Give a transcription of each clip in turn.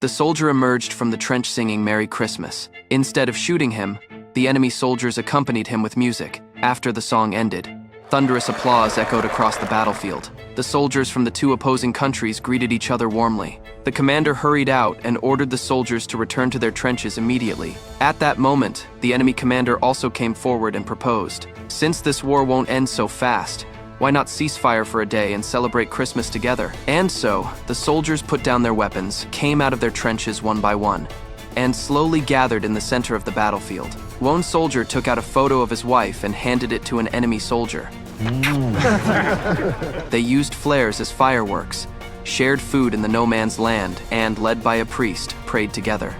The soldier emerged from the trench singing Merry Christmas. Instead of shooting him, the enemy soldiers accompanied him with music. After the song ended, thunderous applause echoed across the battlefield. The soldiers from the two opposing countries greeted each other warmly. The commander hurried out and ordered the soldiers to return to their trenches immediately. At that moment, the enemy commander also came forward and proposed, "Since this war won't end so fast, why not cease fire for a day and celebrate Christmas together?" And so, the soldiers put down their weapons, came out of their trenches one by one, and slowly gathered in the center of the battlefield. One soldier took out a photo of his wife and handed it to an enemy soldier. They used flares as fireworks, shared food in the no man's land, and, led by a priest, prayed together.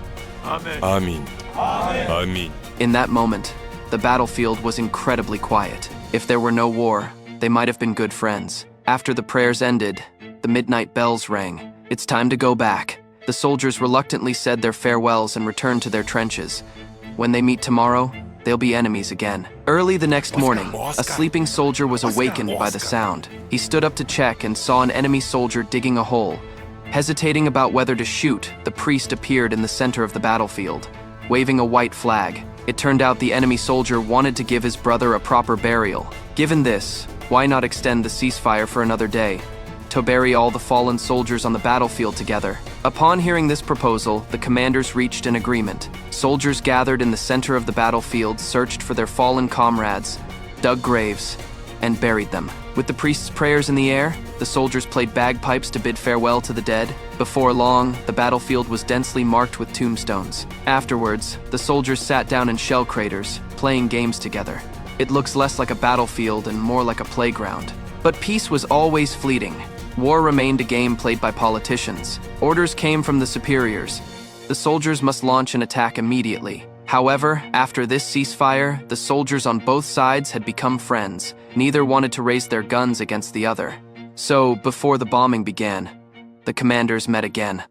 Amen. Amen. Amen. In that moment, the battlefield was incredibly quiet. If there were no war, they might have been good friends. After the prayers ended, the midnight bells rang. It's time to go back. The soldiers reluctantly said their farewells and returned to their trenches. When they meet tomorrow, they'll be enemies again. Early the next morning, a sleeping soldier was awakened by the sound. He stood up to check and saw an enemy soldier digging a hole. Hesitating about whether to shoot, the priest appeared in the center of the battlefield, waving a white flag. It turned out the enemy soldier wanted to give his brother a proper burial. Given this, why not extend the ceasefire for another day, to bury all the fallen soldiers on the battlefield together? Upon hearing this proposal, the commanders reached an agreement. Soldiers gathered in the center of the battlefield, searched for their fallen comrades, dug graves, and buried them. With the priest's prayers in the air, the soldiers played bagpipes to bid farewell to the dead. Before long, the battlefield was densely marked with tombstones. Afterwards, the soldiers sat down in shell craters, playing games together. It looks less like a battlefield and more like a playground. But peace was always fleeting. War remained a game played by politicians. Orders came from the superiors. The soldiers must launch an attack immediately. However, after this ceasefire, the soldiers on both sides had become friends. Neither wanted to raise their guns against the other. So, before the bombing began, the commanders met again.